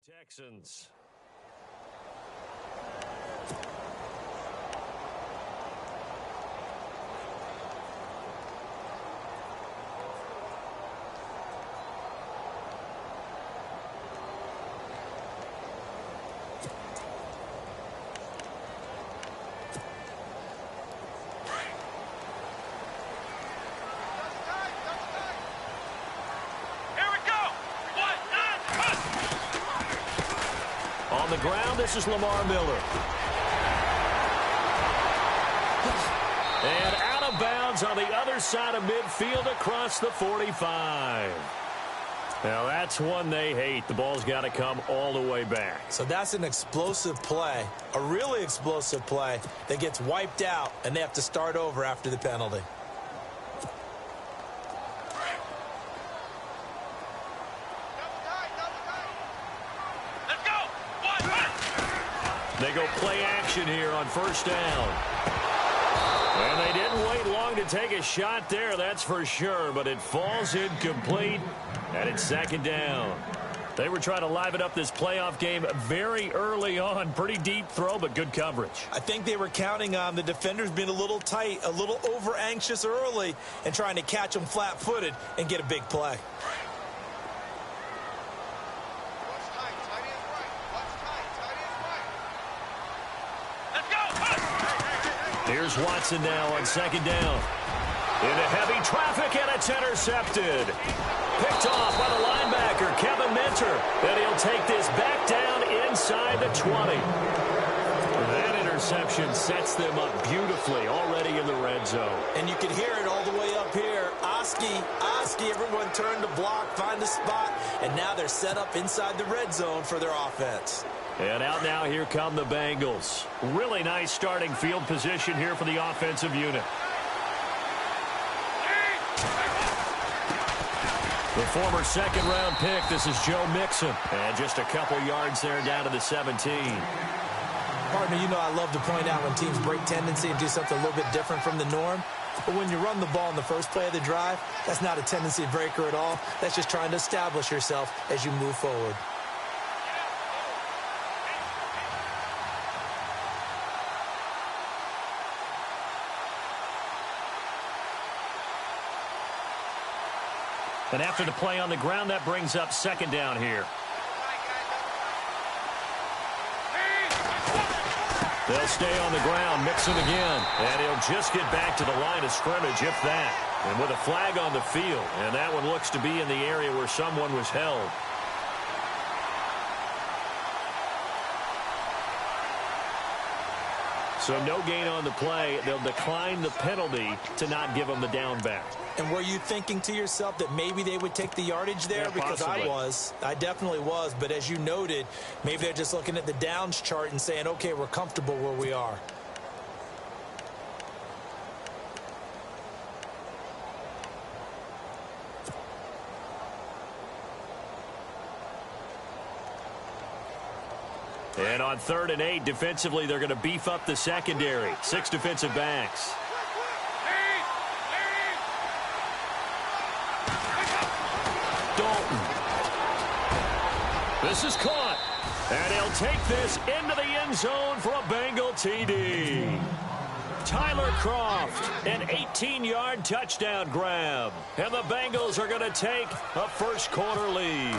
Texans. On the ground, this is Lamar Miller. And out of bounds on the other side of midfield across the 45. Now, that's one they hate. The ball's got to come all the way back. So that's an explosive play, a really explosive play that gets wiped out, and they have to start over after the penalty. They go play action here on first down. And they didn't wait long to take a shot there, that's for sure, but it falls incomplete, and it's second down. They were trying to liven up this playoff game very early on. Pretty deep throw, but good coverage. I think they were counting on the defenders being a little tight, a little over-anxious early, and trying to catch them flat-footed and get a big play. Here's Watson now on second down. Into heavy traffic, and it's intercepted. Picked off by the linebacker, Kevin Minter. And he'll take this back down inside the 20. That interception sets them up beautifully already in the red zone. And you can hear it all the way up here. Oski, everyone turned to block, find a spot, and now they're set up inside the red zone for their offense. And out now, here come the Bengals. Really nice starting field position here for the offensive unit. The former second-round pick, this is Joe Mixon. And just a couple yards there down to the 17. Partner, you know I love to point out when teams break tendency and do something a little bit different from the norm. But when you run the ball in the first play of the drive, that's not a tendency breaker at all. That's just trying to establish yourself as you move forward. And after the play on the ground, that brings up second down here. They'll stay on the ground, Mixon again. And he'll just get back to the line of scrimmage, if that. And with a flag on the field. And that one looks to be in the area where someone was held. So no gain on the play. They'll decline the penalty to not give them the down back. And were you thinking to yourself that maybe they would take the yardage there? Yeah, because I definitely was. But as you noted, maybe they're just looking at the downs chart and saying, okay, we're comfortable where we are. And on 3rd and 8, defensively, they're going to beef up the secondary. 6 defensive backs. Dalton. This is caught. And he'll take this into the end zone for a Bengal TD. Tyler Kroft, an 18-yard touchdown grab. And the Bengals are going to take a first-quarter lead.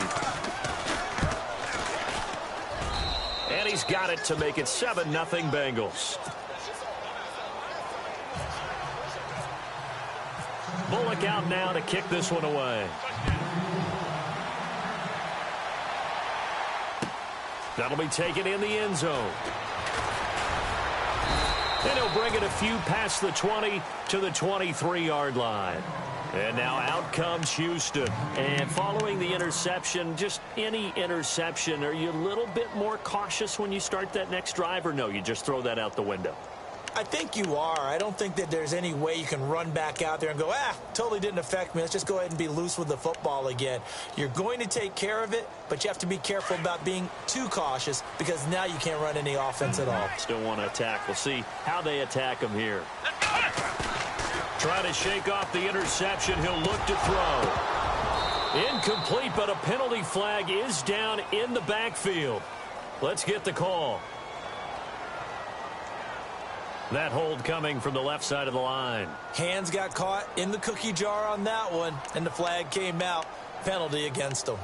And he's got it to make it 7-0 Bengals. Bullock out now to kick this one away. That'll be taken in the end zone. And he'll bring it a few past the 20 to the 23-yard line. And now out comes Houston. And following the interception, just any interception, are you a little bit more cautious when you start that next drive, or no, you just throw that out the window? I think you are. I don't think that there's any way you can run back out there and go, totally didn't affect me. Let's just go ahead and be loose with the football again. You're going to take care of it, but you have to be careful about being too cautious because now you can't run any offense at all. Still want to attack. We'll see how they attack him here. Trying to shake off the interception. He'll look to throw. Incomplete, but a penalty flag is down in the backfield. Let's get the call. That hold coming from the left side of the line. Hands got caught in the cookie jar on that one, and the flag came out. Penalty against them.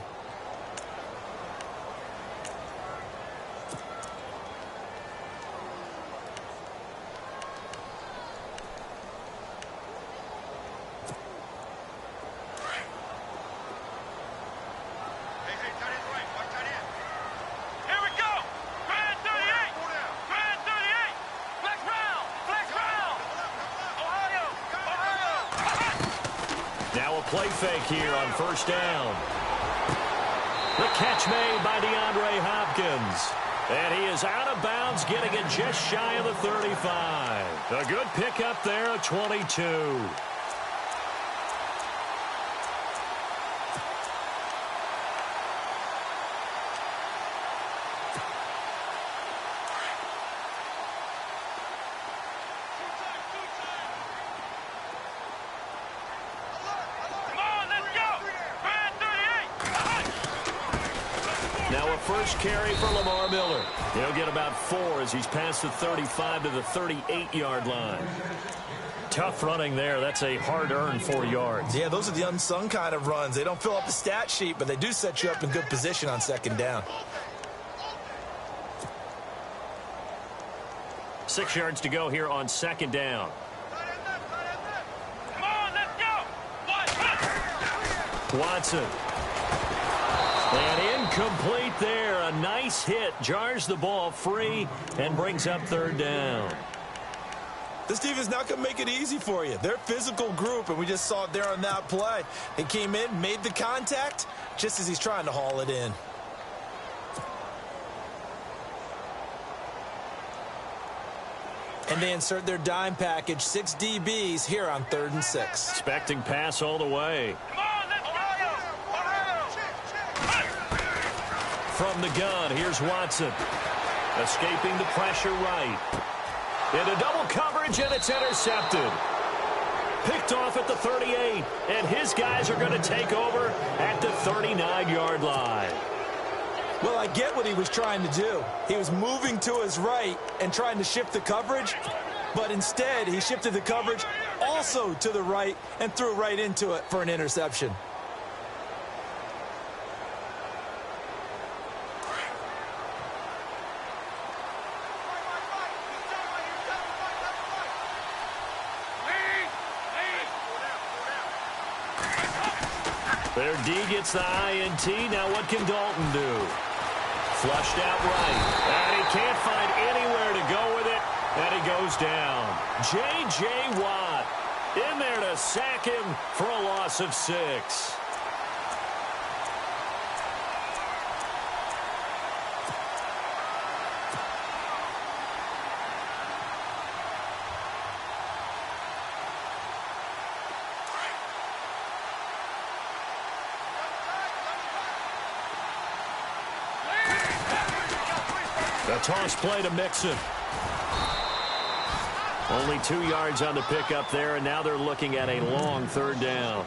Now a play fake here on first down. The catch made by DeAndre Hopkins. And he is out of bounds, getting it just shy of the 35. A good pickup there at 22. Now a first carry for Lamar Miller. He'll get about 4 as he's past the 35 to the 38-yard line. Tough running there. That's a hard-earned 4 yards. Yeah, those are the unsung kind of runs. They don't fill up the stat sheet, but they do set you up in good position on second down. 6 yards to go here on second down. Come on, let's go. Watson. And incomplete there. A nice hit. Jars the ball free and brings up third down. This team is not going to make it easy for you. They're a physical group, and we just saw it there on that play. They came in, made the contact, just as he's trying to haul it in. And they insert their dime package, 6 DBs here on 3rd and 6. Expecting pass all the way. Come on, let's go. From the gun, here's Watson. Escaping the pressure right. Into double coverage, and it's intercepted. Picked off at the 38, and his guys are going to take over at the 39-yard line. Well, I get what he was trying to do. He was moving to his right and trying to shift the coverage, but instead he shifted the coverage also to the right and threw right into it for an interception. Their D gets the INT. Now what can Dalton do? Flushed out right. And he can't find anywhere to go with it. And he goes down. J.J. Watt in there to sack him for a loss of 6. The toss play to Mixon. Only 2 yards on the pickup there, and now they're looking at a long third down.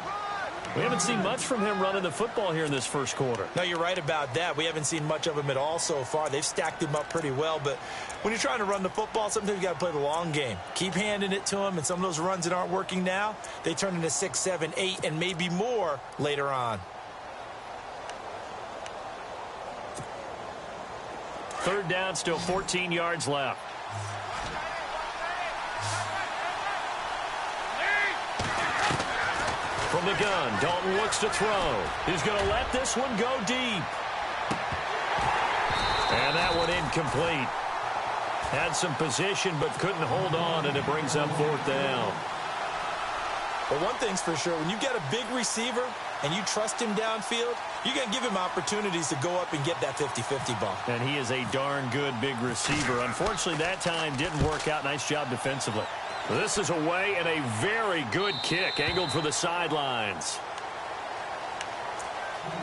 We haven't seen much from him running the football here in this first quarter. No, you're right about that. We haven't seen much of him at all so far. They've stacked him up pretty well, but when you're trying to run the football, sometimes you got to play the long game. Keep handing it to him, and some of those runs that aren't working now, they turn into 6, 7, 8, and maybe more later on. Third down, still 14 yards left. From the gun, Dalton looks to throw. He's going to let this one go deep. And that one incomplete. Had some position but couldn't hold on, and it brings up 4th down. But one thing's for sure, when you get a big receiver and you trust him downfield, you're going to give him opportunities to go up and get that 50-50 ball. And he is a darn good big receiver. Unfortunately, that time didn't work out. Nice job defensively. This is away, and a very good kick angled for the sidelines.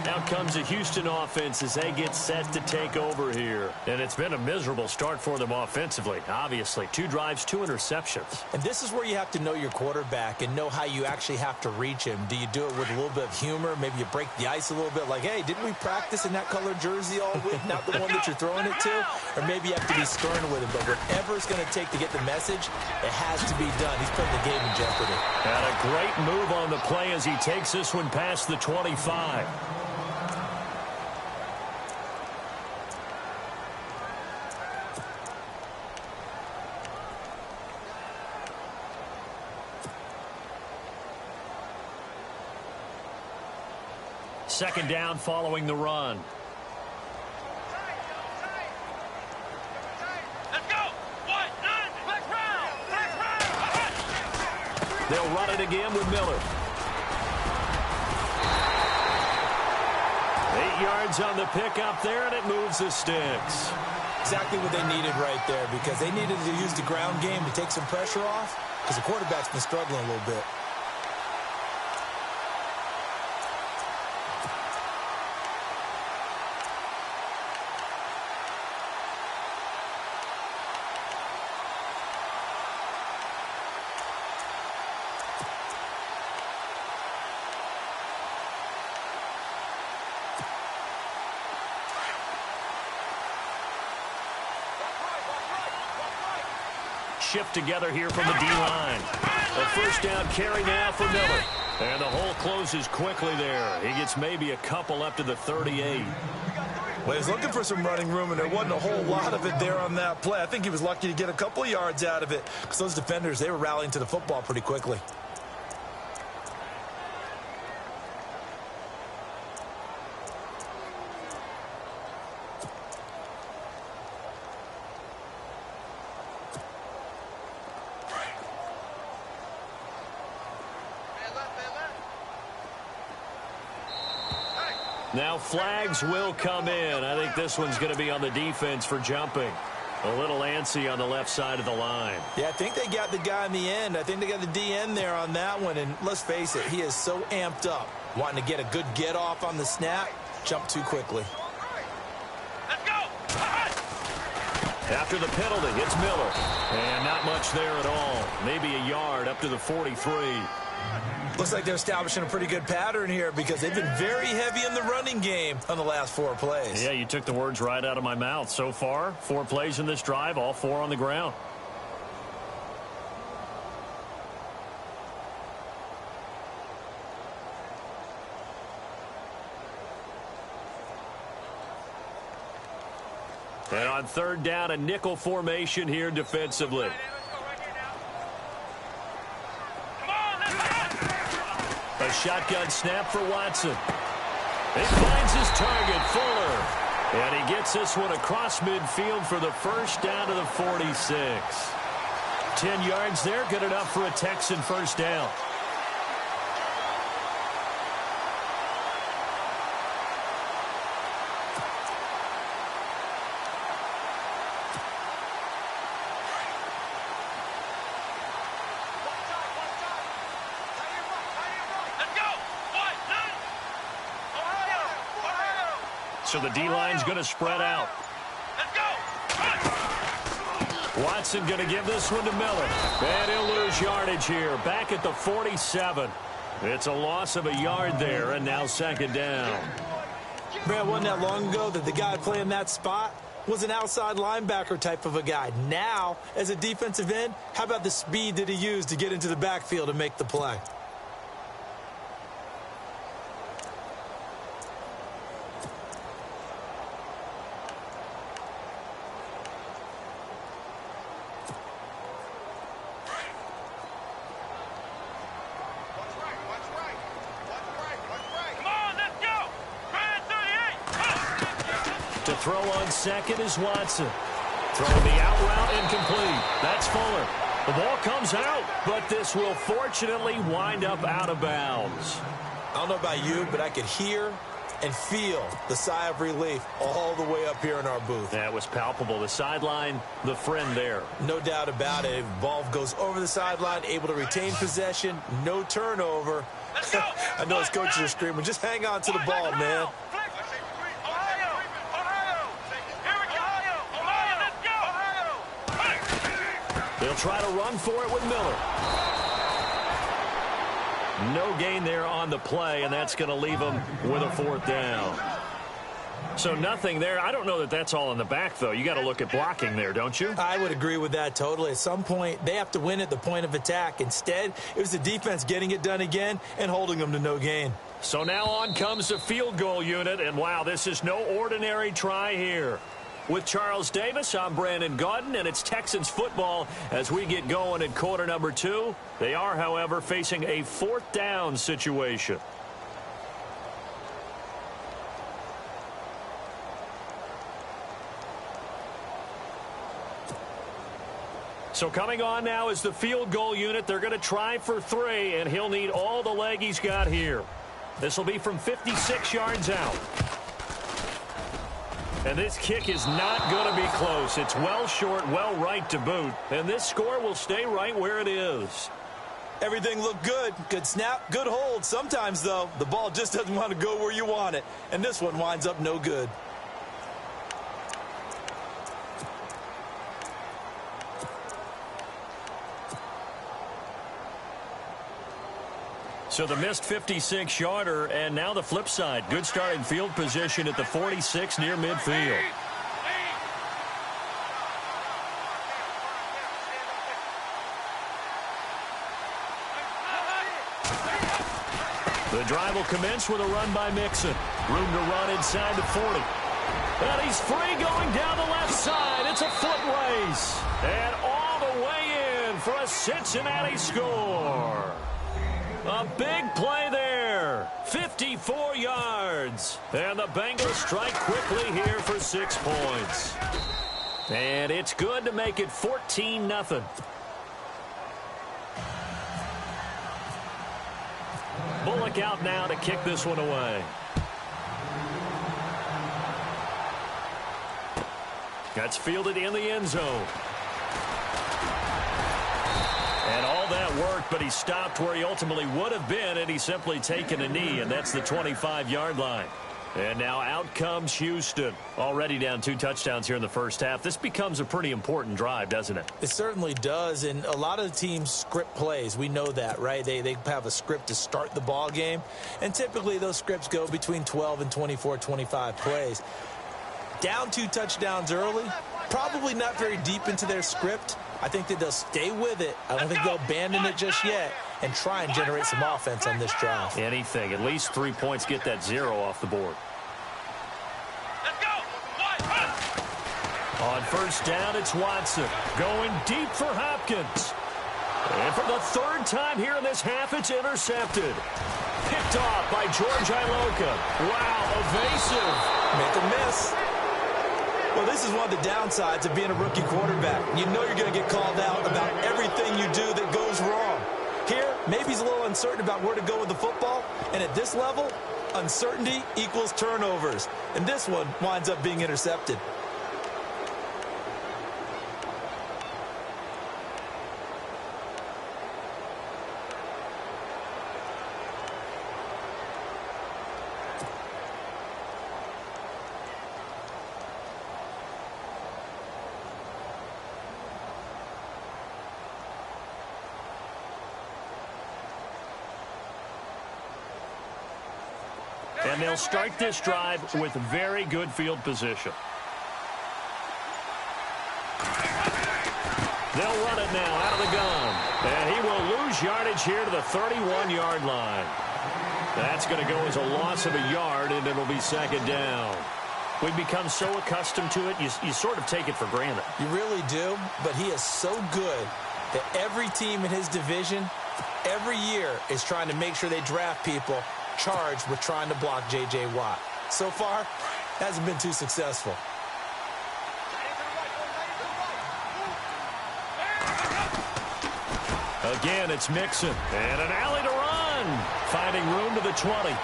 Out comes the Houston offense as they get set to take over here. And it's been a miserable start for them offensively, obviously. 2 drives, 2 interceptions. And this is where you have to know your quarterback and know how you actually have to reach him. Do you do it with a little bit of humor? Maybe you break the ice a little bit like, hey, didn't we practice in that colored jersey all week, not the one that you're throwing it to? Or maybe you have to be stern with him. But whatever it's going to take to get the message, it has to be done. He's putting the game in jeopardy. And a great move on the play as he takes this one past the 25. Second down following the run. Let's go. They'll run it again with Miller. 8 yards on the pickup there, and it moves the sticks. Exactly what they needed right there, because they needed to use the ground game to take some pressure off, because the quarterback's been struggling a little bit. Shift together here from the D-line. A first down carry now for Miller. And the hole closes quickly there. He gets maybe a couple up to the 38. Well, he's looking for some running room, and there wasn't a whole lot of it there on that play. I think he was lucky to get a couple of yards out of it, because those defenders, they were rallying to the football pretty quickly. Now flags will come in. I think this one's going to be on the defense for jumping. A little antsy on the left side of the line. Yeah, I think they got the guy in the end. I think they got the DN there on that one. And let's face it, he is so amped up, wanting to get a good get off on the snap, jump too quickly. Let's go. After the penalty, it's Miller. And not much there at all. Maybe a yard up to the 43. Looks like they're establishing a pretty good pattern here, because they've been very heavy in the running game on the last 4 plays. Yeah, you took the words right out of my mouth. So far, 4 plays in this drive, all 4 on the ground. And on third down, a nickel formation here defensively. A shotgun snap for Watson. He finds his target, Fuller. And he gets this one across midfield for the first down to the 46. 10 yards there, good enough for a Texan first down. So the D-line's going to spread out. Watson going to give this one to Miller. And he'll lose yardage here. Back at the 47. It's a loss of a yard there, and now second down. Man, wasn't that long ago that the guy playing that spot was an outside linebacker type of a guy. Now, as a defensive end, how about the speed that he used to get into the backfield and make the play? Throw on second is Watson. Throwing the out route incomplete. That's Fuller. The ball comes out, but this will fortunately wind up out of bounds. I don't know about you, but I could hear and feel the sigh of relief all the way up here in our booth. That was palpable. The sideline, the friend there. No doubt about it. Ball goes over the sideline, able to retain possession, no turnover. I know his coaches are screaming, just hang on to the ball, man. They'll try to run for it with Miller. No gain there on the play, and that's going to leave them with a 4th down. So nothing there. I don't know that that's all in the back, though. You got to look at blocking there, don't you? I would agree with that totally. At some point, they have to win at the point of attack. Instead, it was the defense getting it done again and holding them to no gain. So now on comes the field goal unit, and wow, this is no ordinary try here. With Charles Davis, I'm Brandon Gaudin, and it's Texans football as we get going in quarter number 2. They are, however, facing a 4th down situation. So coming on now is the field goal unit. They're going to try for 3, and he'll need all the leg he's got here. This will be from 56 yards out. And this kick is not going to be close. It's well short, well right to boot. And this score will stay right where it is. Everything looked good. Good snap, good hold. Sometimes, though, the ball just doesn't want to go where you want it. And this one winds up no good. So the missed 56-yarder, and now the flip side. Good starting field position at the 46 near midfield. The drive will commence with a run by Mixon. Room to run inside the 40. And he's free going down the left side. It's a foot race. And all the way in for a Cincinnati score. A big play there. 54 yards. And the Bengals strike quickly here for 6 points. And it's good to make it 14-0. Bullock out now to kick this one away. That's fielded in the end zone. And all that worked, but he stopped where he ultimately would have been, and he's simply taken a knee, and that's the 25-yard line. And now out comes Houston. Already down 2 touchdowns here in the first half. This becomes a pretty important drive, doesn't it? It certainly does, and a lot of the teams script plays. We know that, right? They have a script to start the ball game, and typically those scripts go between 12 and 24, 25 plays. Down 2 touchdowns early, probably not very deep into their script. I think that they'll stay with it. I don't think they'll abandon it just yet and try and generate some offense on this drive. Anything. At least 3 points, get that 0 off the board. Let's go. On first down, it's Watson. Going deep for Hopkins. And for the 3rd time here in this half, it's intercepted. Picked off by George Iloka. Wow, evasive. Make a miss. Well, this is one of the downsides of being a rookie quarterback. You know you're going to get called out about everything you do that goes wrong. Here, maybe he's a little uncertain about where to go with the football. And at this level, uncertainty equals turnovers. And this one winds up being intercepted. And they'll start this drive with very good field position. They'll run it now out of the gun. And he will lose yardage here to the 31-yard line. That's going to go as a loss of a yard, and it'll be 2nd down. We've become so accustomed to it, you sort of take it for granted. You really do, but he is so good that every team in his division, every year, is trying to make sure they draft people charged with trying to block J.J. Watt. So far, hasn't been too successful. Again, it's Mixon. And an alley to run. Finding room to the 20.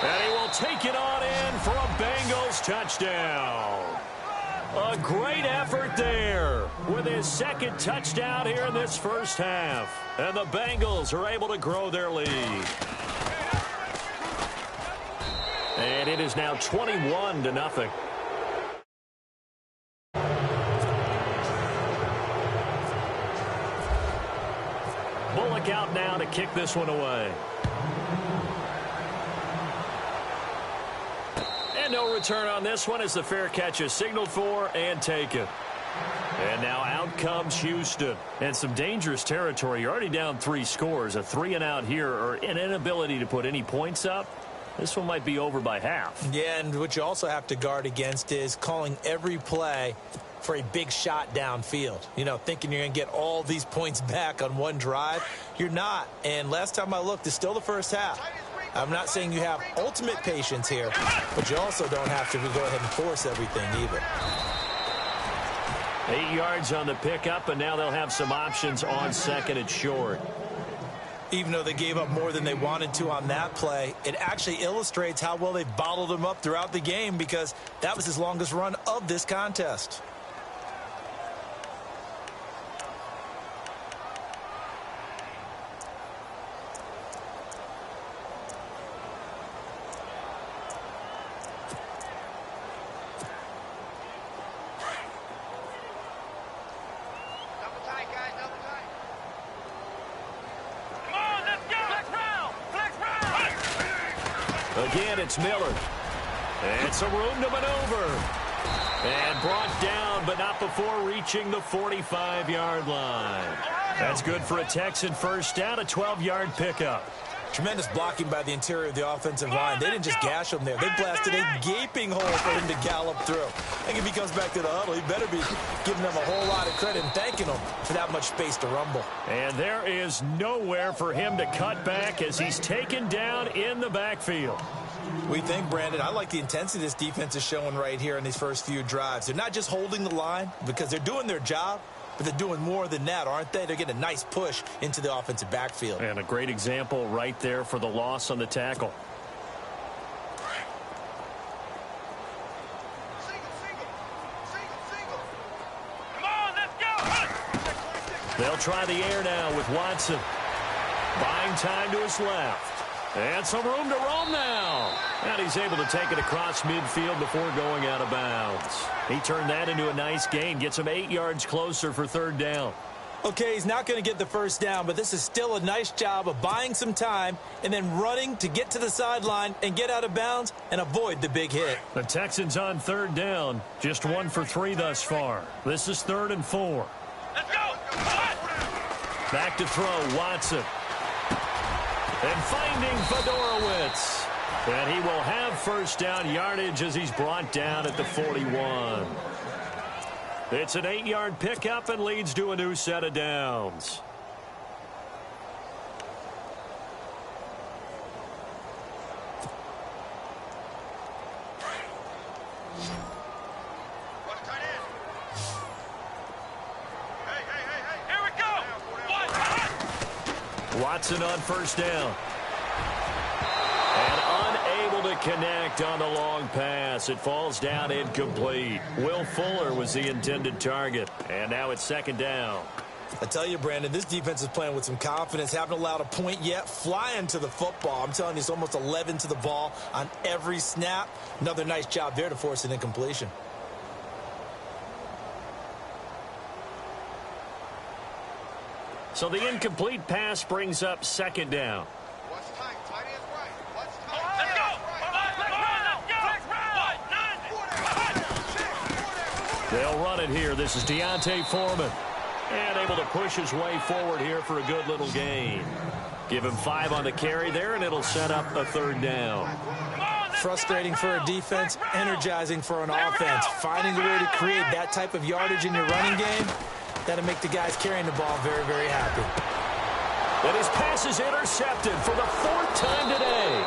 And he will take it on in for a Bengals touchdown. A great effort there with his second touchdown here in this first half. And the Bengals are able to grow their lead. And it is now 21-0. Bullock out now to kick this one away. And no return on this one as the fair catch is signaled for and taken. And now out comes Houston. And some dangerous territory. You're already down 3 scores. A 3-and-out here or an inability to put any points up. This one might be over by half. Yeah, and what you also have to guard against is calling every play for a big shot downfield. You know, thinking you're going to get all these points back on one drive. You're not. And last time I looked, it's still the first half. I'm not saying you have ultimate patience here, but you also don't have to go ahead and force everything either. 8 yards on the pickup, and now they'll have some options on second and short. Even though they gave up more than they wanted to on that play, it actually illustrates how well they've bottled them up throughout the game because that was his longest run of this contest. Again, it's Miller. And some room to maneuver. And brought down, but not before reaching the 45-yard line. That's good for a Texan first down, a 12-yard pickup. Tremendous blocking by the interior of the offensive line. They didn't just gash him there. They blasted a gaping hole for him to gallop through. I think if he comes back to the huddle, he better be giving them a whole lot of credit and thanking them for that much space to rumble. And there is nowhere for him to cut back as he's taken down in the backfield. We think, Brandon, I like the intensity this defense is showing right here in these first few drives. They're not just holding the line because they're doing their job, but they're doing more than that, aren't they? They're getting a nice push into the offensive backfield. And a great example right there for the loss on the tackle. Come on, let's go. They'll try the air now with Watson. Buying time to his left. And some room to roam now. And he's able to take it across midfield before going out of bounds. He turned that into a nice gain. Gets him 8 yards closer for third down. Okay, he's not going to get the first down, but this is still a nice job of buying some time and then running to get to the sideline and get out of bounds and avoid the big hit. The Texans on third down. Just 1 for 3 thus far. This is 3rd and 4. Let's go. Back to throw, Watson. And finding Fedorowicz. And he will have first down yardage as he's brought down at the 41. It's an 8-yard pickup and leads to a new set of downs. Here we go. Watson on first down. And unable to connect on the long pass. It falls down incomplete. Will Fuller was the intended target. And now it's second down. I tell you, Brandon, this defense is playing with some confidence. Haven't allowed a point yet. Flying to the football. I'm telling you, it's almost 11 to the ball on every snap. Another nice job there to force an incompletion. So the incomplete pass brings up second down. What's tight? Tight is right. What's tight? Let's go. They'll run it here. This is Deontay Foreman. And able to push his way forward here for a good little gain. Give him 5 on the carry there, and it'll set up a third down. Frustrating for a defense, energizing for an offense. Finding a way to create that type of yardage in your running game, that'll make the guys carrying the ball very, very happy. And his pass is intercepted for the 4th time today.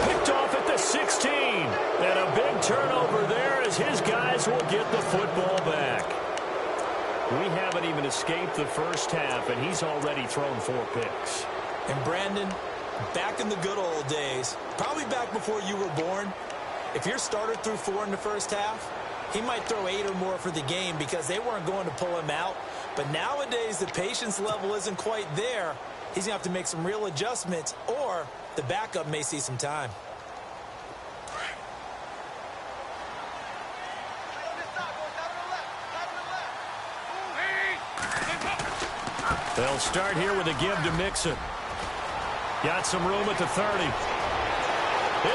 Picked off at the 16. And a big turnover there as his guys will get the football back. We haven't even escaped the first half, and he's already thrown 4 picks. And Brandon, Back in the good old days, probably back before you were born, if your starter threw 4 in the first half, he might throw 8 or more for the game because they weren't going to pull him out. But nowadays, the patience level isn't quite there. He's going to have to make some real adjustments, or the backup may see some time. They'll start here with a give to Mixon. Got some room at the 30.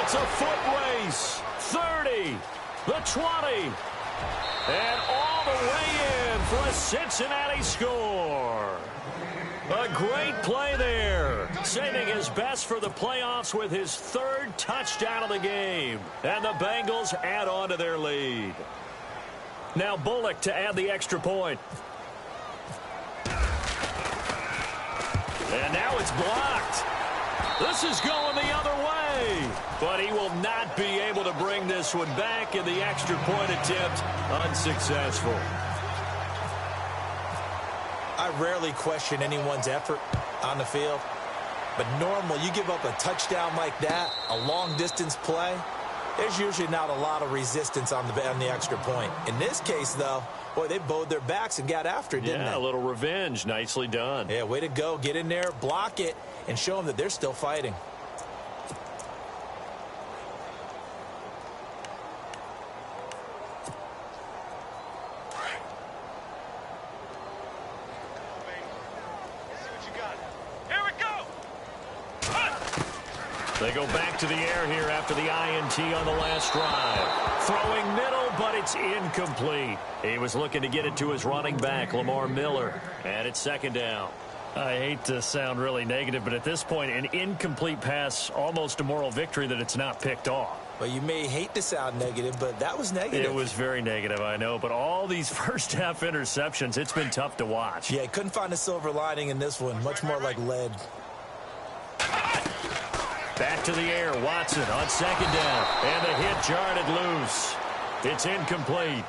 It's a foot race. 30, the 20, and all the way in for a Cincinnati score. A great play there, saving his best for the playoffs with his 3rd touchdown of the game. And the Bengals add on to their lead. Now Bullock to add the extra point. And now it's blocked. This is going the other way. But he will not be able to bring this one back, in the extra point attempt unsuccessful. I rarely question anyone's effort on the field. But normal, you give up a touchdown like that, a long-distance play, there's usually not a lot of resistance on the extra point. In this case, though, boy, they bowed their backs and got after it, didn't they? Yeah, a little revenge. Nicely done. Yeah, way to go. Get in there, block it, and show them that they're still fighting. They go back to the air here after the INT on the last drive. Throwing middle, but it's incomplete. He was looking to get it to his running back, Lamar Miller. And it's 2nd down. I hate to sound really negative, but at this point, an incomplete pass, almost a moral victory that it's not picked off. Well, you may hate to sound negative, but that was negative. It was very negative, I know. But all these first-half interceptions, it's been tough to watch. Yeah, couldn't find a silver lining in this one. Much more like lead. Back to the air, Watson on 2nd down. And the hit jarred it loose. It's incomplete.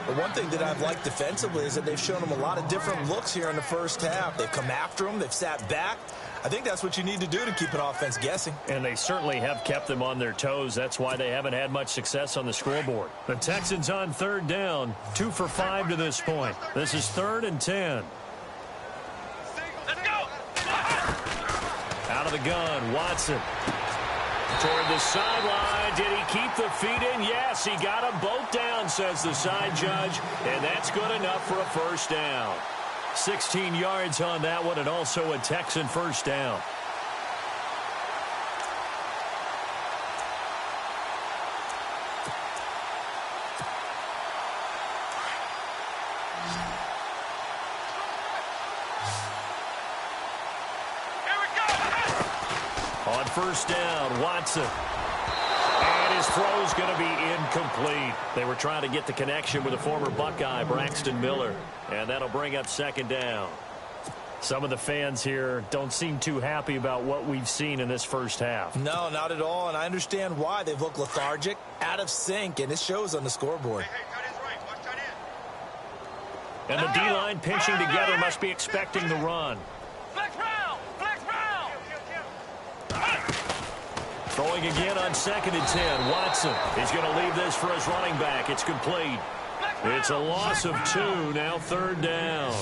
The one thing that I've liked defensively is that they've shown him a lot of different looks here in the first half. They've come after him. They've sat back. I think that's what you need to do to keep an offense guessing. And they certainly have kept them on their toes. That's why they haven't had much success on the scoreboard. The Texans on 3rd down, 2 for 5 to this point. This is 3rd and 10. Let's go! Out of the gun, Watson. Toward the sideline. Did he keep the feet in? Yes, he got them both down, says the side judge. And that's good enough for a 1st down. 16 yards on that one, and also a Texan 1st down. On 1st down, Watson. And his throw's going to be incomplete. They were trying to get the connection with a former Buckeye, Braxton Miller. And that'll bring up 2nd down. Some of the fans here don't seem too happy about what we've seen in this first half. No, not at all, and I understand why. They've looked lethargic, out of sync, and it shows on the scoreboard. Hey, tight end's right. Watch tight end. And the D-line pinching together must be expecting the run. Flex round! Flex round! Throwing again on 2nd and 10. Watson is going to leave this for his running back. It's complete. It's a loss of 2. Now 3rd down.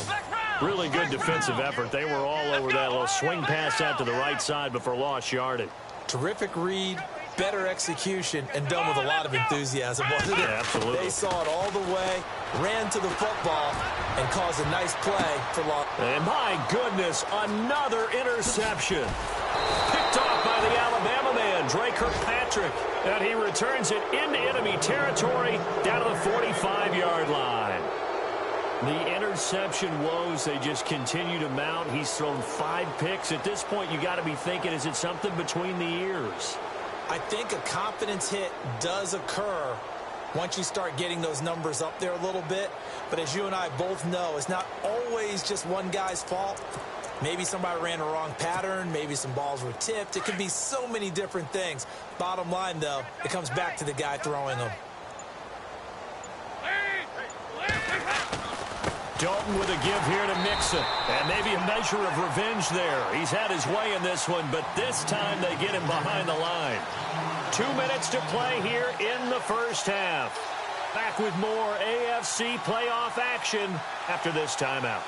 Really good defensive effort. They were all over that little swing pass out to the right side before lost yardage. Terrific read, better execution, and done with a lot of enthusiasm, wasn't it? Yeah, absolutely. They saw it all the way, ran to the football, and caused a nice play for loss. And my goodness, another interception. Picked off by the Alabama man, Dre Kirkpatrick. And he returns it into enemy territory down to the 45-yard line. The interception woes, they just continue to mount. He's thrown 5 picks. At this point, you got to be thinking, is it something between the ears? I think a confidence hit does occur once you start getting those numbers up there a little bit. But as you and I both know, it's not always just one guy's fault. Maybe somebody ran a wrong pattern. Maybe some balls were tipped. It could be so many different things. Bottom line, though, it comes back to the guy throwing them. Dalton with a give here to Mixon. And maybe a measure of revenge there. He's had his way in this one, but this time they get him behind the line. 2 minutes to play here in the first half. Back with more AFC playoff action after this timeout.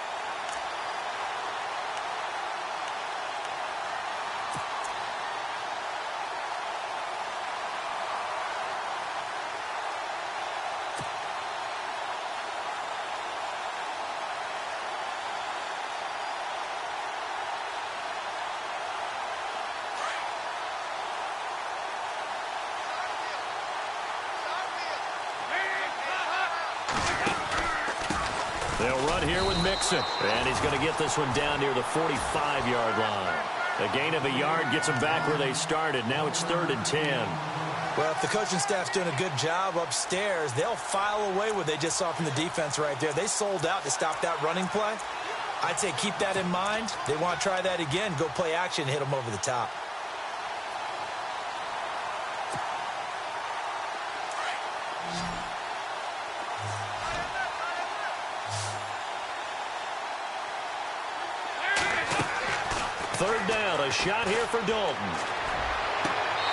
They'll run here with Mixon. And he's going to get this one down near the 45-yard line. A gain of a yard gets them back where they started. Now it's 3rd and 10. Well, if the coaching staff's doing a good job upstairs, they'll file away what they just saw from the defense right there. They sold out to stop that running play. I'd say keep that in mind. They want to try that again. Go play action, hit them over the top. Third down, a shot here for Dalton.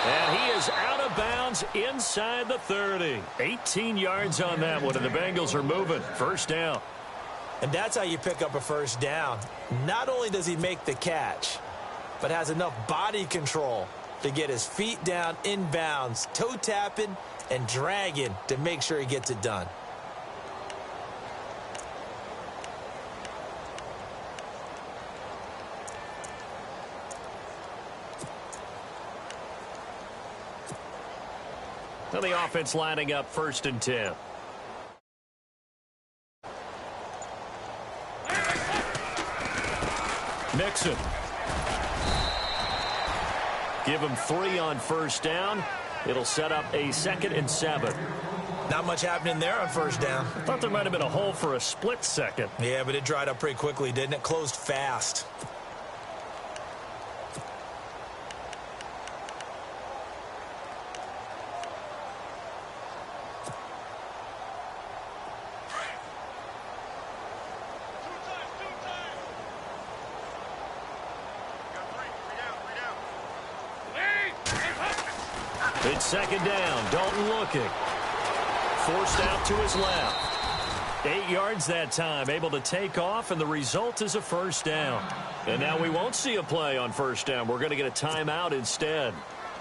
And he is out of bounds inside the 30. 18 yards on that one, and the Bengals are moving. First down. And that's how you pick up a first down. Not only does he make the catch, but has enough body control to get his feet down inbounds, toe tapping and dragging to make sure he gets it done. Now the offense lining up 1st and 10. Mixon. Give him 3 on first down. It'll set up a 2nd and 7. Not much happening there on first down. I thought there might have been a hole for a split second. Yeah, but it dried up pretty quickly, didn't it? Closed fast. Three down. 2nd down. Dalton looking. Forced out to his left. 8 yards that time. Able to take off, and the result is a first down. And now we won't see a play on first down. We're going to get a timeout instead,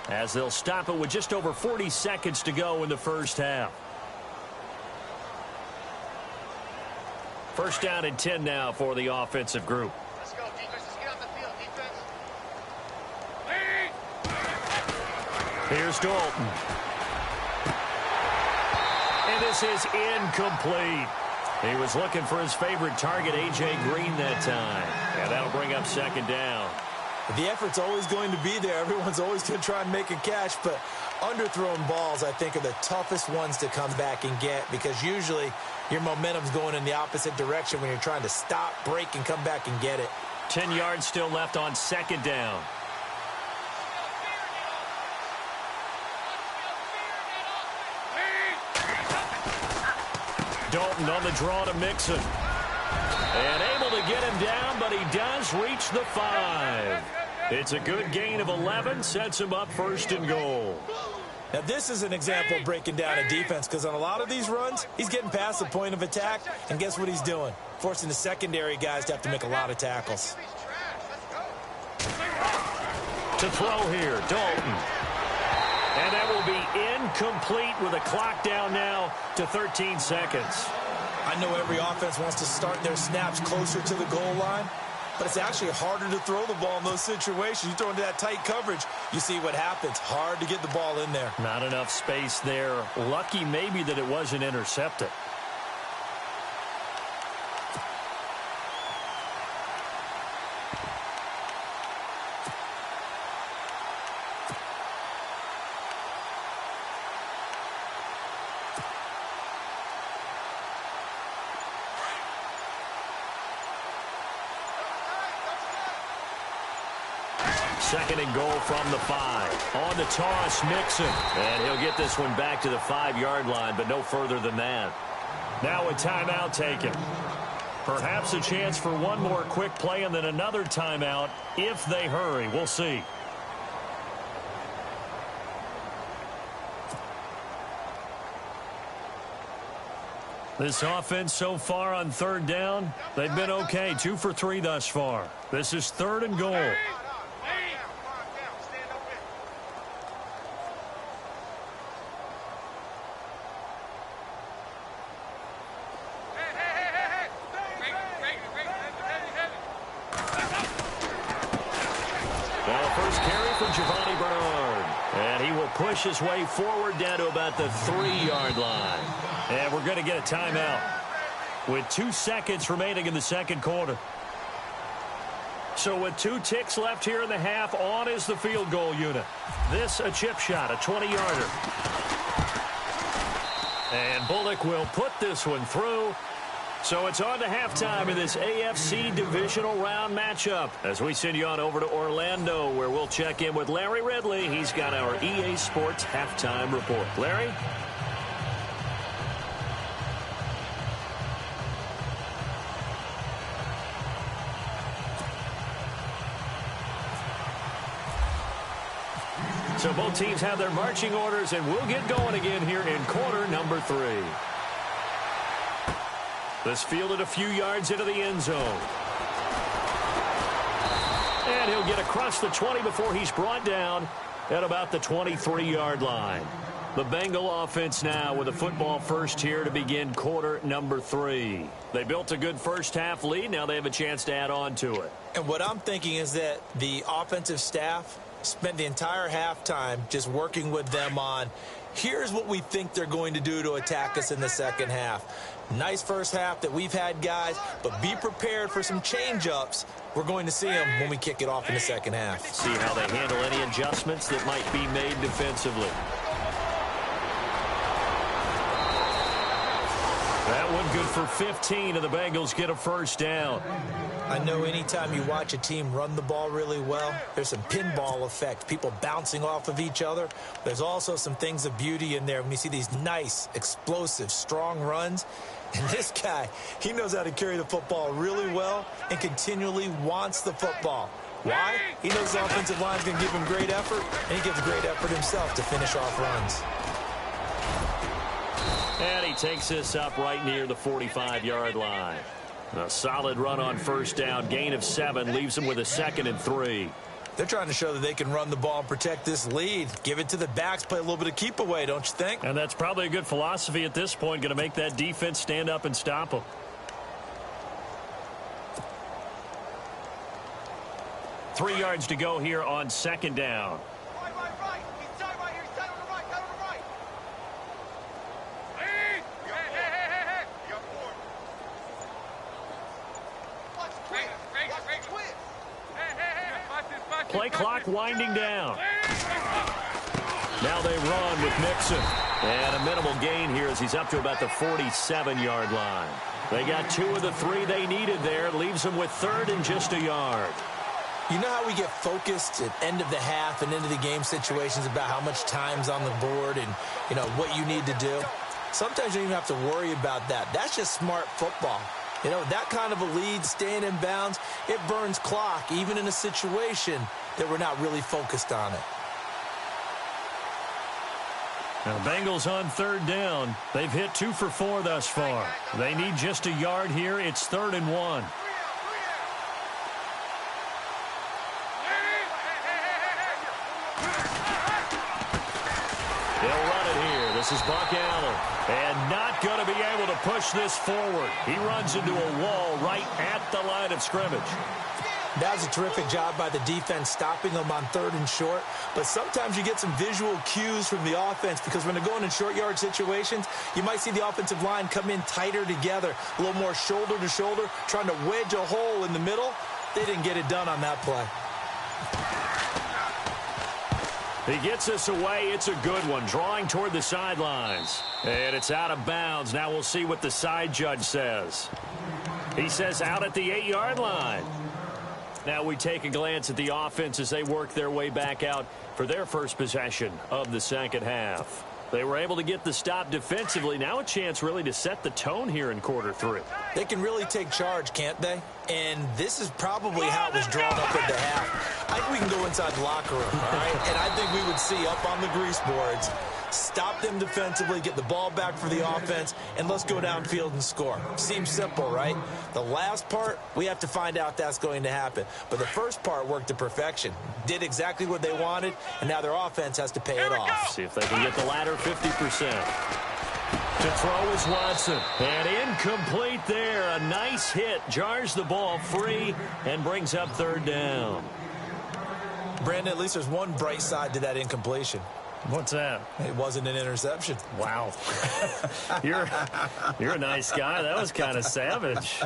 as they'll stop it with just over 40 seconds to go in the first half. First down and 10 now for the offensive group. Let's go, defense. Let's get on the field, defense. Here's Dalton. And this is incomplete. He was looking for his favorite target, A.J. Green, that time. And that'll bring up 2nd down. The effort's always going to be there. Everyone's always going to try and make a catch, but underthrown balls, I think, are the toughest ones to come back and get, because usually your momentum's going in the opposite direction when you're trying to stop, break, and come back and get it. 10 yards still left on 2nd down. Dalton on the draw to Mixon. And able to get him down, but he does reach the 5. It's a good gain of 11, sets him up 1st and goal. Now, this is an example of breaking down a defense, because on a lot of these runs, he's getting past the point of attack, and guess what he's doing? Forcing the secondary guys to have to make a lot of tackles. To throw here, Dalton. And that will be incomplete with a clock down now to 13 seconds. I know every offense wants to start their snaps closer to the goal line, but it's actually harder to throw the ball in those situations. You throw into that tight coverage, you see what happens. Hard to get the ball in there. Not enough space there. Lucky maybe that it wasn't intercepted. Second and goal from the 5. On the toss, Mixon. And he'll get this one back to the 5-yard line, but no further than that. Now a timeout taken. Perhaps a chance for one more quick play and then another timeout if they hurry. We'll see. This offense so far on third down, they've been okay. 2 for 3 thus far. This is 3rd and goal. Push his way forward down to about the 3-yard line. And we're going to get a timeout with 2 seconds remaining in the second quarter. So with 2 ticks left here in the half, on is the field goal unit. This a chip shot, a 20-yarder. And Bullock will put this one through. So it's on to halftime in this AFC divisional round matchup as we send you on over to Orlando, where we'll check in with Larry Ridley. He's got our EA Sports halftime report. Larry? So both teams have their marching orders, and we'll get going again here in quarter number 3. This fielded a few yards into the end zone. And he'll get across the 20 before he's brought down at about the 23-yard line. The Bengal offense now with a football first here to begin quarter number 3. They built a good first half lead. Now they have a chance to add on to it. And what I'm thinking is that the offensive staff spent the entire halftime just working with them on, here's what we think they're going to do to attack us in the second half. Nice first half that we've had, guys, but be prepared for some change-ups. We're going to see them when we kick it off in the second half. See how they handle any adjustments that might be made defensively. That one good for 15, and the Bengals get a first down. I know anytime you watch a team run the ball really well, there's some pinball effect, people bouncing off of each other. There's also some things of beauty in there when you see these nice, explosive, strong runs. And this guy, he knows how to carry the football really well and continually wants the football. Why? He knows the offensive line's going to give him great effort, and he gives great effort himself to finish off runs. And he takes this up right near the 45-yard line. A solid run on first down. Gain of 7 leaves him with a 2nd and 3. They're trying to show that they can run the ball and protect this lead. Give it to the backs, play a little bit of keep away, don't you think? And that's probably a good philosophy at this point, going to make that defense stand up and stop them. Three yards to go here on second down. Right. He's tied right here. He's tied on the right. Tied on the right. Hey. You got 4. Watch the twist. Play clock winding down. Now they run with Mixon. And a minimal gain here as he's up to about the 47-yard line. They got 2 of the 3 they needed there. Leaves them with 3rd and just a yard. You know how we get focused at end of the half and into the game situations about how much time's on the board and, you know, what you need to do? Sometimes you don't even have to worry about that. That's just smart football. You know, that kind of a lead, staying in bounds, it burns clock, even in a situation that we're not really focused on it. Now, Bengals on third down. They've hit 2 for 4 thus far. They need just a yard here. It's 3rd and 1. They'll run it here. This is Buck Allen. And not going to be able to push this forward. He runs into a wall right at the line of scrimmage. That was a terrific job by the defense stopping them on 3rd and short. But sometimes you get some visual cues from the offense because when they're going in short yard situations, you might see the offensive line come in tighter together, a little more shoulder to shoulder, trying to wedge a hole in the middle. They didn't get it done on that play. He gets us away. It's a good one. Drawing toward the sidelines. And it's out of bounds. Now we'll see what the side judge says. He says out at the 8-yard line. Now we take a glance at the offense as they work their way back out for their first possession of the second half. They were able to get the stop defensively. Now a chance really to set the tone here in quarter 3. They can really take charge, can't they? And this is probably how it was drawn up at the half. I think we can go inside the locker room, all right? And I think we would see up on the grease boards, stop them defensively, get the ball back for the offense, and let's go downfield and score. Seems simple, right? The last part, we have to find out that's going to happen. But the first part worked to perfection. Did exactly what they wanted, and now their offense has to pay it off. See if they can get the latter 50%. To throw is Watson. And incomplete there. A nice hit. Jars the ball free and brings up 3rd down. Brandon, at least there's one bright side to that incompletion. What's that? It wasn't an interception. Wow. You're a nice guy. That was kind of savage.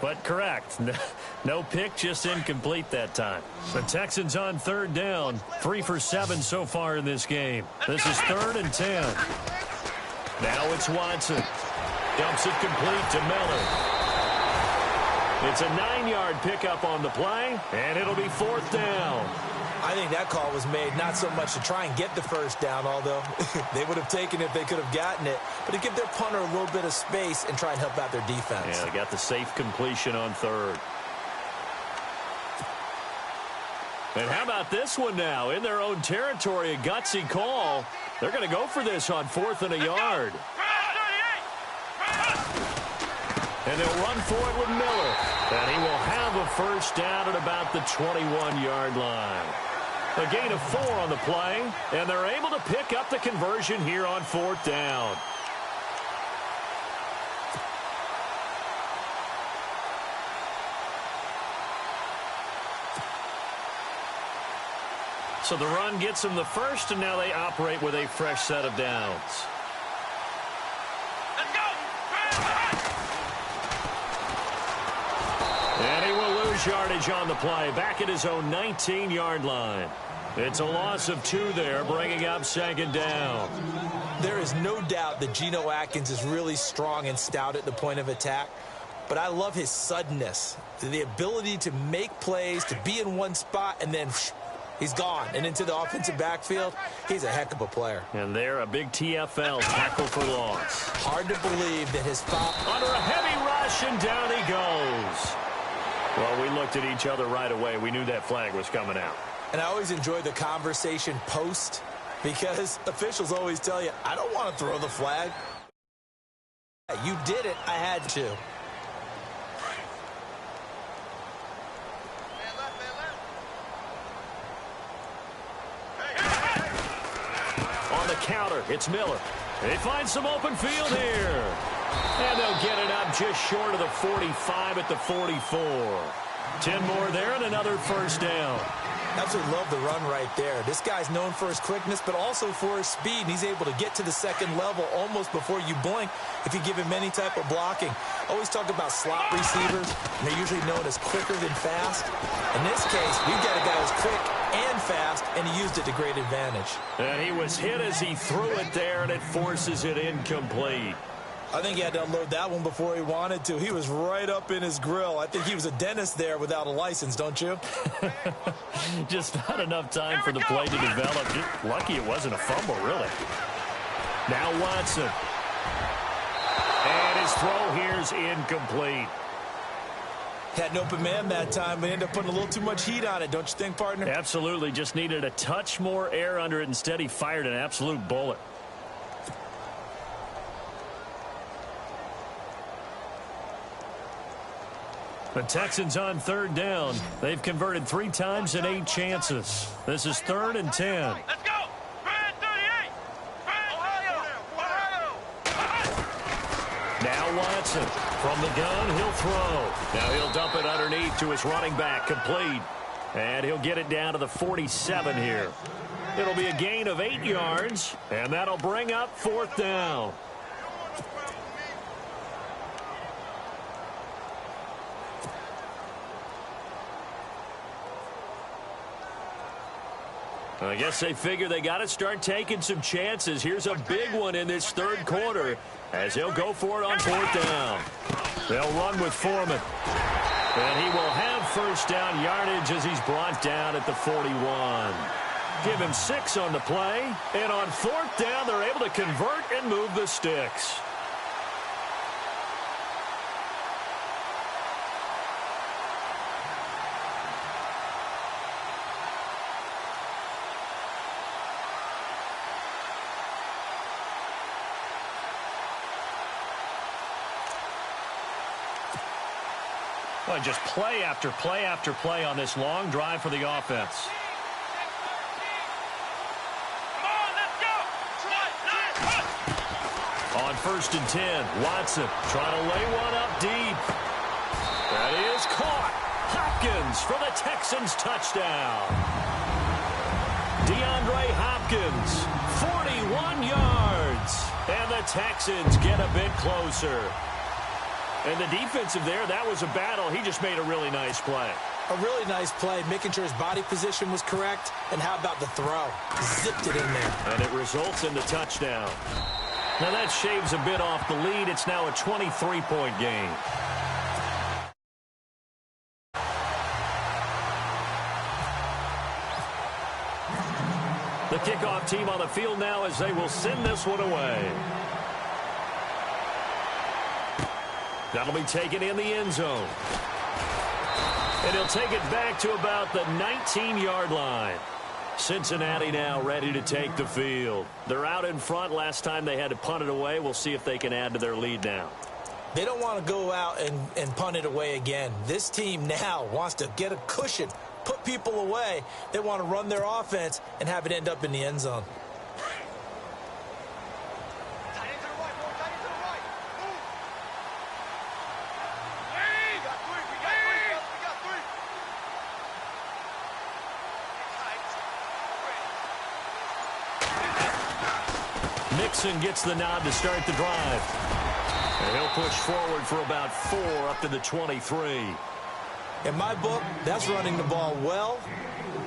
But correct. No pick, just incomplete that time. The Texans on 3rd down. 3 for 7 so far in this game. This is 3rd and 10. Now it's Watson. Dumps it complete to Miller. It's a 9-yard pickup on the play, and it'll be 4th down. I think that call was made not so much to try and get the first down, although they would have taken it if they could have gotten it, but to give their punter a little bit of space and try and help out their defense. Yeah, they got the safe completion on 3rd. And how about this one now? In their own territory, a gutsy call. They're going to go for this on 4th and a yard. And they'll run for it with Miller. And he will have a first down at about the 21-yard line. A gain of 4 on the play, and they're able to pick up the conversion here on 4th down. So the run gets them the first, and now they operate with a fresh set of downs. Let's go! And he will lose yardage on the play, back at his own 19-yard line. It's a loss of 2 there, bringing up 2nd down. There is no doubt that Geno Atkins is really strong and stout at the point of attack, but I love his suddenness, the ability to make plays, to be in one spot, and then he's gone and into the offensive backfield. He's a heck of a player. And there, a big TFL tackle for loss. Hard to believe that his foul. Under a heavy rush, and down he goes. Well, we looked at each other right away. We knew that flag was coming out. And I always enjoy the conversation post because officials always tell you, I don't want to throw the flag. You did it. I had to. On the counter, it's Miller. They find some open field here. And they'll get it up just short of the 45 at the 44. 10 more there and another first down. Absolutely love the run right there. This guy's known for his quickness, but also for his speed. And he's able to get to the second level almost before you blink if you give him any type of blocking. Always talk about slot receivers, and they're usually known as quicker than fast. In this case, we've got a guy who's quick and fast, and he used it to great advantage. And he was hit as he threw it there, and it forces it incomplete. I think he had to unload that one before he wanted to. He was right up in his grill. I think he was a dentist there without a license, don't you? Just not enough time for the play to develop. Just lucky it wasn't a fumble, really. Now Watson. And his throw here's incomplete. Had an open man that time, but ended up putting a little too much heat on it, don't you think, partner? Absolutely. Just needed a touch more air under it. Instead, he fired an absolute bullet. The Texans on 3rd down. They've converted 3 times in 8 chances. This is 3rd and 10. Let's go! Brand 38! Ohio! Now Watson. From the gun, he'll throw. Now he'll dump it underneath to his running back. Complete. And he'll get it down to the 47 here. It'll be a gain of 8 yards, and that'll bring up 4th down. I guess they figure they got to start taking some chances. Here's a big one in this 3rd quarter as he'll go for it on 4th down. They'll run with Foreman. And he will have first down yardage as he's brought down at the 41. Give him 6 on the play. And on 4th down, they're able to convert and move the sticks. Well, just play after play after play on this long drive for the offense. On 1st and 10, Watson trying to lay one up deep. That is caught. Hopkins for the Texans touchdown. DeAndre Hopkins, 41 yards. And the Texans get a bit closer. And the defensive there, that was a battle. He just made a really nice play. A really nice play, making sure his body position was correct. And how about the throw? Zipped it in there. And it results in the touchdown. Now that shaves a bit off the lead. It's now a 23-point game. The kickoff team on the field now as they will send this one away. That'll be taken in the end zone. And he'll take it back to about the 19-yard line. Cincinnati now ready to take the field. They're out in front. Last time they had to punt it away. We'll see if they can add to their lead now. They don't want to go out and punt it away again. This team now wants to get a cushion, put people away. They want to run their offense and have it end up in the end zone. Mixon gets the nod to start the drive. And he'll push forward for about 4 up to the 23. In my book, that's running the ball well,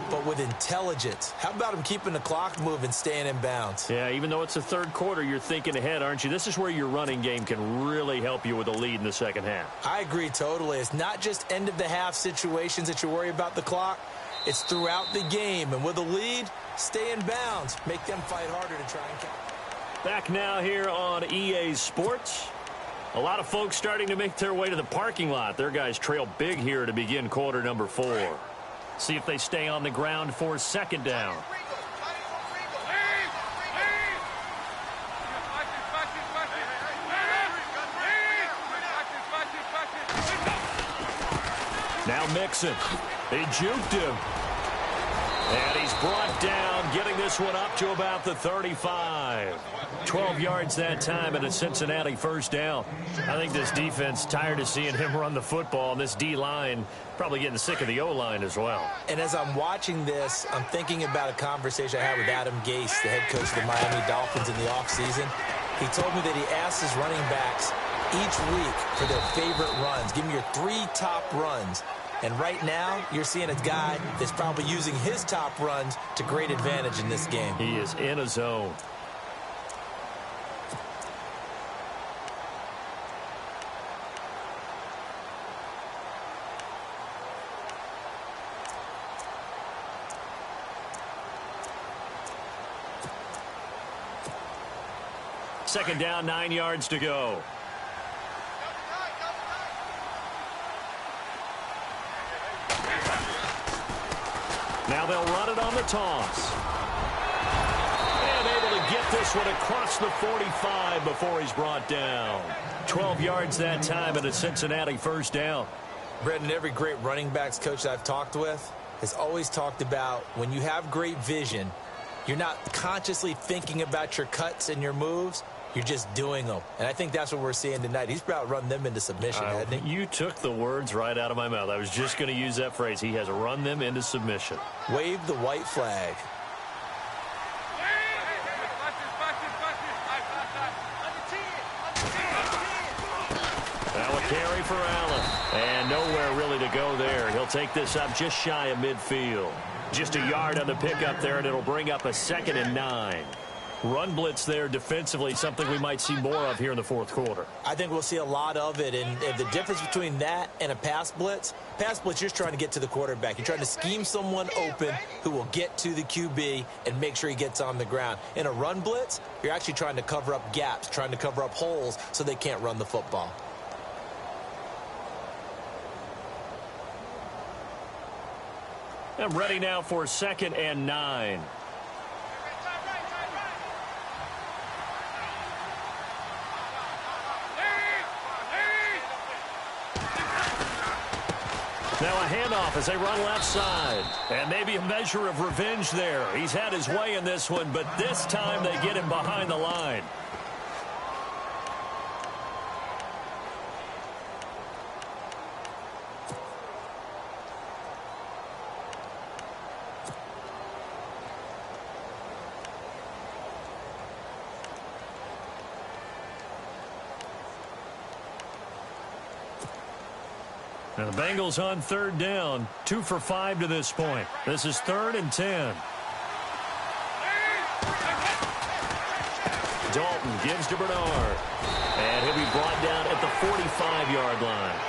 but with intelligence. How about him keeping the clock moving, staying in bounds? Yeah, even though it's the third quarter, you're thinking ahead, aren't you? This is where your running game can really help you with a lead in the second half. I agree totally. It's not just end-of-the-half situations that you worry about the clock. It's throughout the game. And with a lead, stay in bounds. Make them fight harder to try and catch. Back now here on EA Sports. A lot of folks starting to make their way to the parking lot. Their guys trail big here to begin quarter number 4. See if they stay on the ground for 2nd down. Now Mixon. They juked him. And he's brought down, getting this one up to about the 35. 12 yards that time and a Cincinnati 1st down. I think this defense tired of seeing him run the football, and this D-line probably getting sick of the O-line as well. And as I'm watching this, I'm thinking about a conversation I had with Adam Gase, the head coach of the Miami Dolphins in the offseason. He told me that he asked his running backs each week for their favorite runs. Give me your 3 top runs. And right now, you're seeing a guy that's probably using his top runs to great advantage in this game. He is in a zone. Second down, 9 yards to go. Now they'll run it on the toss. And able to get this one across the 45 before he's brought down. 12 yards that time and a Cincinnati 1st down. Brendan, every great running backs coach I've talked with has always talked about when you have great vision, you're not consciously thinking about your cuts and your moves. You're just doing them. And I think that's what we're seeing tonight. He's about to run them into submission, hasn't he? You took the words right out of my mouth. I was just going to use that phrase. He has run them into submission. Wave the white flag. Now a carry for Allen. And nowhere really to go there. He'll take this up just shy of midfield. Just a yard on the pickup there, and it'll bring up a 2nd and 9. Run blitz there defensively, something we might see more of here in the fourth quarter. I think we'll see a lot of it, and the difference between that and a pass blitz, you're just trying to get to the quarterback. You're trying to scheme someone open who will get to the QB and make sure he gets on the ground. In a run blitz, you're actually trying to cover up gaps, trying to cover up holes so they can't run the football. I'm ready now for 2nd and 9. Now a handoff as they run left side. And maybe a measure of revenge there. He's had his way in this one, but this time they get him behind the line. And the Bengals on 3rd down, 2 for 5 to this point. This is 3rd and 10. Dalton gives to Bernard. And he'll be brought down at the 45-yard line.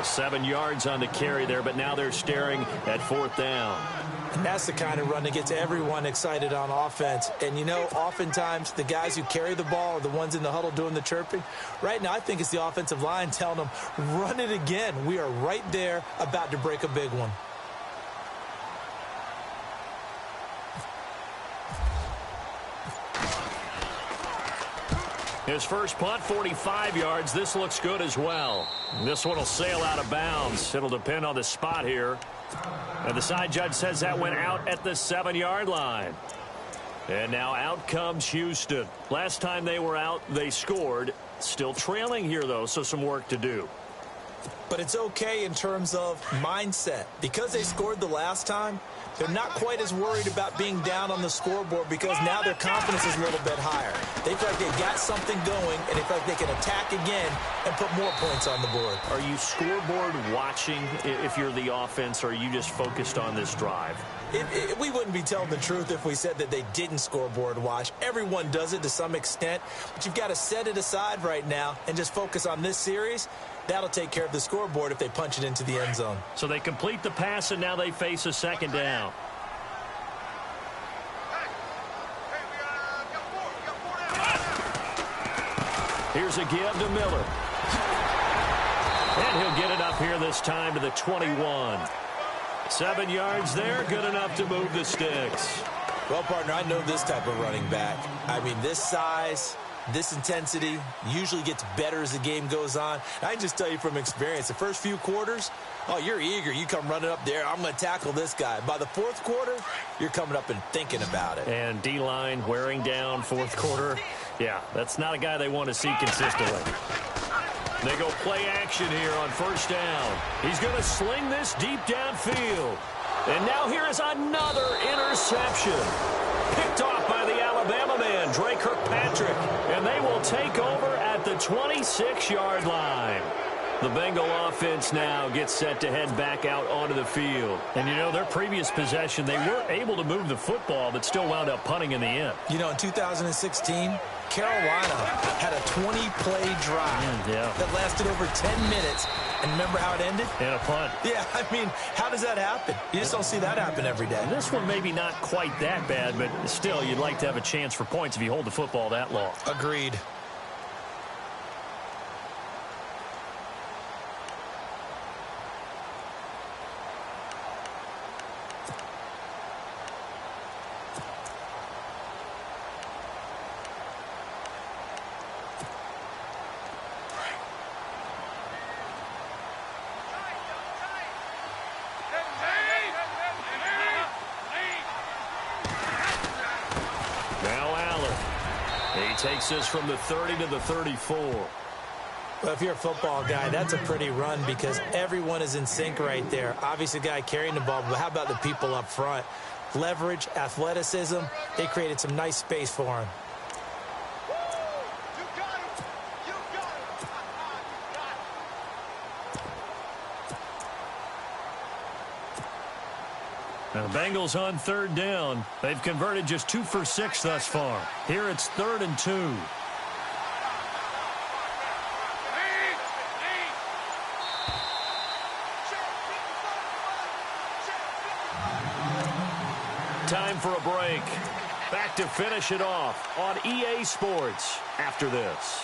7 yards on the carry there, but now they're staring at 4th down. And that's the kind of run that gets everyone excited on offense. And, you know, oftentimes the guys who carry the ball are the ones in the huddle doing the chirping. Right now, I think it's the offensive line telling them, run it again. We are right there about to break a big one. His first punt, 45 yards. This looks good as well. This one will sail out of bounds. It'll depend on the spot here. And the side judge says that went out at the 7-yard line. And now out comes Houston. Last time they were out, they scored. Still trailing here, though, so some work to do. But it's okay in terms of mindset. Because they scored the last time, they're not quite as worried about being down on the scoreboard because now their confidence is a little bit higher. They feel like they've got something going, and they feel like they can attack again and put more points on the board. Are you scoreboard watching if you're the offense, or are you just focused on this drive? We wouldn't be telling the truth if we said that they didn't scoreboard watch. Everyone does it to some extent, but you've got to set it aside right now and just focus on this series. That'll take care of the scoreboard if they punch it into the end zone. So they complete the pass, and now they face a 2nd down. Here's a give to Miller. And he'll get it up here this time to the 21. 7 yards there, good enough to move the sticks. Well, partner, I know this type of running back. I mean, this size, this intensity usually gets better as the game goes on. I can just tell you from experience, the first few quarters, oh, you're eager. You come running up there, I'm going to tackle this guy. By the 4th quarter, you're coming up and thinking about it. And D-line wearing down 4th quarter. Yeah, that's not a guy they want to see consistently. They go play action here on 1st down. He's going to sling this deep downfield. And now here is another interception. Picked off by the Alabama man, Dre Kirkpatrick. And they will take over at the 26-yard line. The Bengal offense now gets set to head back out onto the field. And, you know, their previous possession, they were able to move the football, but still wound up punting in the end. You know, in 2016, Carolina had a 20-play drive that lasted over 10 minutes. And remember how it ended? And a punt. Yeah, I mean, how does that happen? You just don't see that happen every day. This one maybe not quite that bad, but still, you'd like to have a chance for points if you hold the football that long. Agreed. Takes this from the 30 to the 34. Well, if you're a football guy, that's a pretty run because everyone is in sync right there. Obviously, the guy carrying the ball, but how about the people up front? Leverage, athleticism, they created some nice space for him. Now the Bengals on third down. They've converted just 2 for 6 thus far. Here it's 3rd and 2. Time for a break. Back to finish it off on EA Sports after this.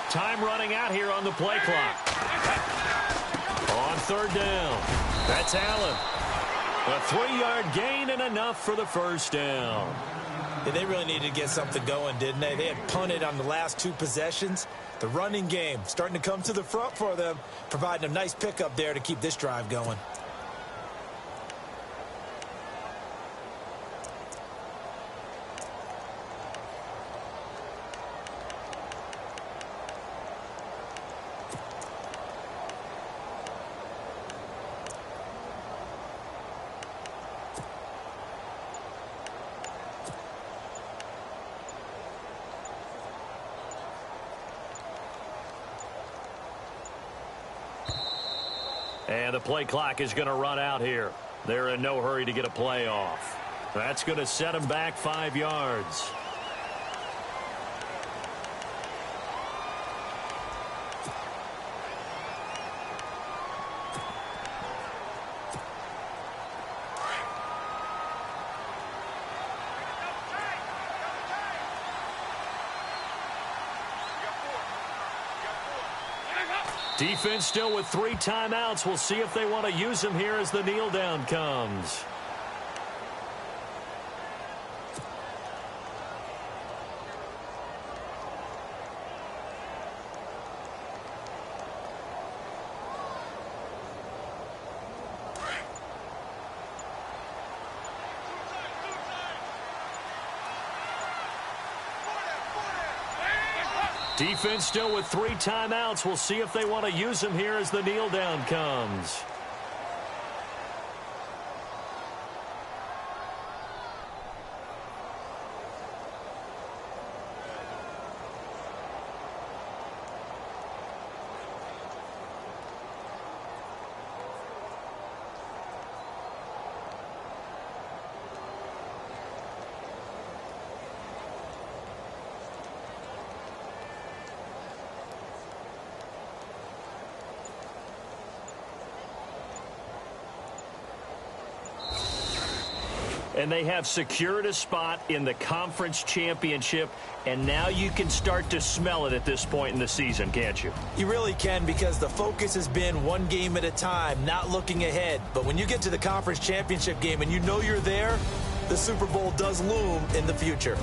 Time running out here on the play clock. On 3rd down. That's Allen. A 3-yard gain and enough for the first down. Yeah, they really needed to get something going, didn't they? They had punted on the last 2 possessions. The running game starting to come to the front for them, providing a nice pickup there to keep this drive going. And the play clock is going to run out here. They're in no hurry to get a play off. That's going to set them back 5 yards. Defense still with 3 timeouts. We'll see if they want to use them here as the kneel down comes. Defense still with 3 timeouts. We'll see if they want to use them here as the kneel down comes. And they have secured a spot in the conference championship, and now you can start to smell it at this point in the season, can't you? You really can, because the focus has been one game at a time, not looking ahead. But when you get to the conference championship game and you know you're there, the Super Bowl does loom in the future.